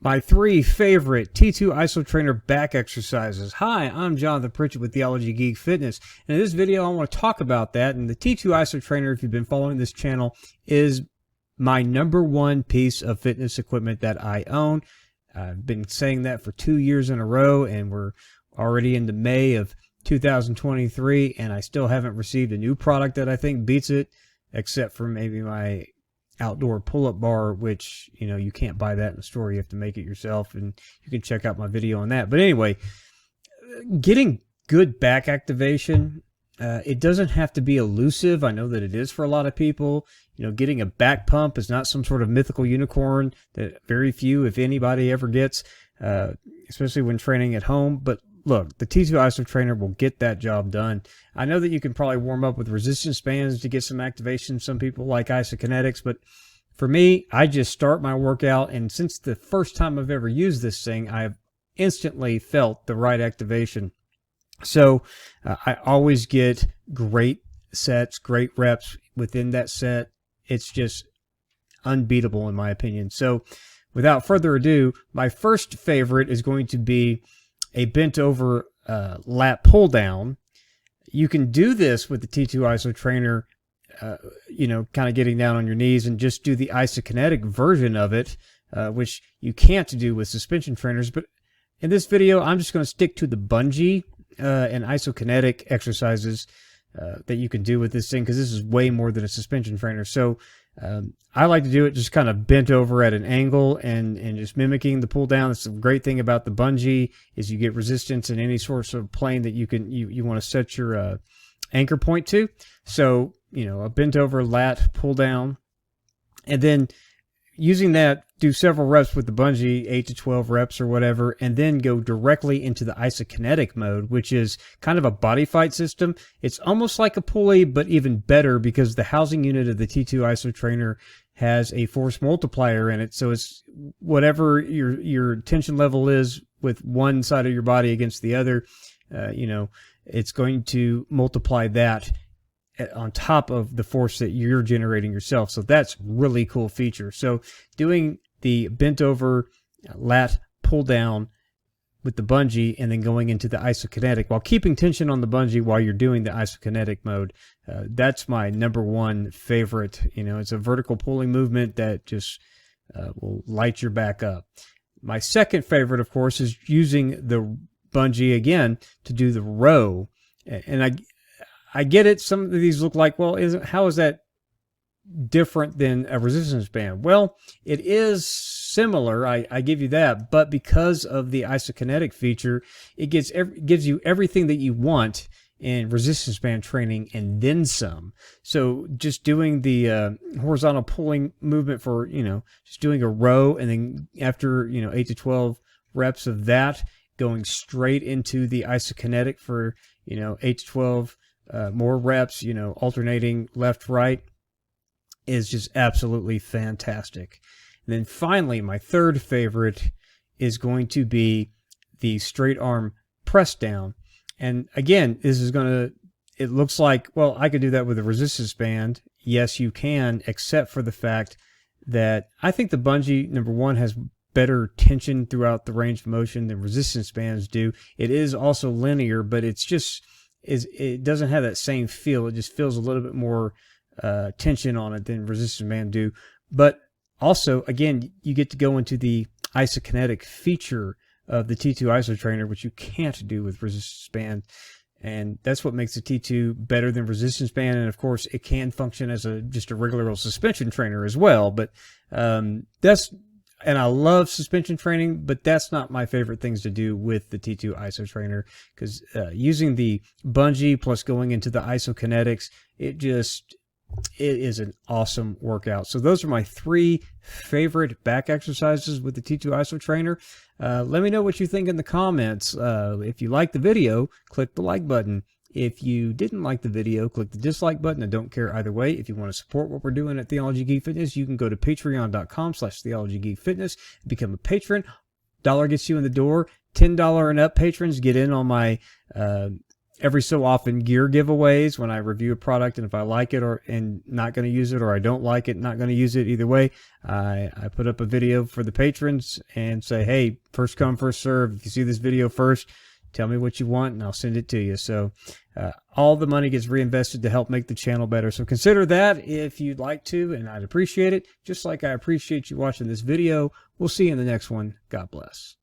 My 3 favorite T2 ISO Trainer back exercises. Hi, I'm Jonathan Pritchett with Theology, Geek, Fitness. And in this video, I want to talk about that. And the T2 ISO Trainer, if you've been following this channel, is my #1 piece of fitness equipment that I own. I've been saying that for 2 years in a row, and we're already into May of 2023, and I still haven't received a new product that I think beats it, except for maybe my outdoor pull-up bar, which, you know, you can't buy that in the store. You have to make it yourself, and you can check out my video on that. But anyway, getting good back activation, it doesn't have to be elusive. I know that it is for a lot of people. You know, getting a back pump is not some sort of mythical unicorn that very few, if anybody, ever gets, especially when training at home. But look, the T2 ISO Trainer will get that job done. I know that you can probably warm up with resistance bands to get some activation. Some people like isokinetics, but for me, I just start my workout, and since the first time I've ever used this thing, I've instantly felt the right activation. So I always get great sets, great reps within that set. It's just unbeatable in my opinion. So without further ado, my first favorite is going to be a bent over lat pull down. You can do this with the T2 ISO Trainer, you know, kind of getting down on your knees and just do the isokinetic version of it, which you can't do with suspension trainers. But in this video, I'm just going to stick to the bungee and isokinetic exercises that you can do with this thing, because this is way more than a suspension trainer. So I like to do it just kind of bent over at an angle and just mimicking the pull down. That's the great thing about the bungee, is you get resistance in any sort of plane that you want to set your anchor point to. So, you know, a bent over lat pull down, and then using that, do several reps with the bungee, 8 to 12 reps or whatever, and then go directly into the isokinetic mode, which is kind of a body fight system. It's almost like a pulley, but even better, because the housing unit of the T2 ISO Trainer has a force multiplier in it. So it's whatever your tension level is with one side of your body against the other, you know, it's going to multiply that on top of the force that you're generating yourself. So that's really cool feature. So doing the bent over lat pull down with the bungee, and then going into the isokinetic while keeping tension on the bungee while you're doing the isokinetic mode, that's my #1 favorite. You know, it's a vertical pulling movement that just will light your back up. My second favorite, of course, is using the bungee again to do the row. And I get it. Some of these look like, well, how is that different than a resistance band? Well, it is similar, I give you that, but because of the isokinetic feature, it gives you everything that you want in resistance band training and then some. So just doing the horizontal pulling movement for, you know, just doing a row, and then after, you know, 8 to 12 reps of that, going straight into the isokinetic for, you know, 8 to 12 more reps, you know, alternating left, right, is just absolutely fantastic. And then finally, my third favorite is going to be the straight arm press down. And again, this is going to, it looks like, well, I could do that with a resistance band. Yes, you can, except for the fact that I think the bungee, #1, has better tension throughout the range of motion than resistance bands do. It is also linear, but it's just, it doesn't have that same feel. It just feels a little bit more tension on it than resistance band do. But also, again, you get to go into the isokinetic feature of the T2 ISO Trainer, which you can't do with resistance band. And that's what makes the T2 better than resistance band. And of course, it can function as just a regular old suspension trainer as well. But and I love suspension training, but that's not my favorite things to do with the T2 ISO Trainer, because using the bungee plus going into the isokinetics, it is an awesome workout. So those are my 3 favorite back exercises with the T2 ISO Trainer. Let me know what you think in the comments. If you like the video, click the like button. If you didn't like the video, click the dislike button. I don't care either way. If you want to support what we're doing at Theology Geek Fitness, you can go to patreon.com/theologygeekfitness, become a patron. $1 gets you in the door. $10 and up patrons get in on my every so often gear giveaways when I review a product, and if I like it and not going to use it, or I don't like it, not going to use it, either way, I put up a video for the patrons and say, hey, first come, first serve. If you see this video first, tell me what you want and I'll send it to you. So all the money gets reinvested to help make the channel better. So consider that if you'd like to, and I'd appreciate it. Just like I appreciate you watching this video. We'll see you in the next one. God bless.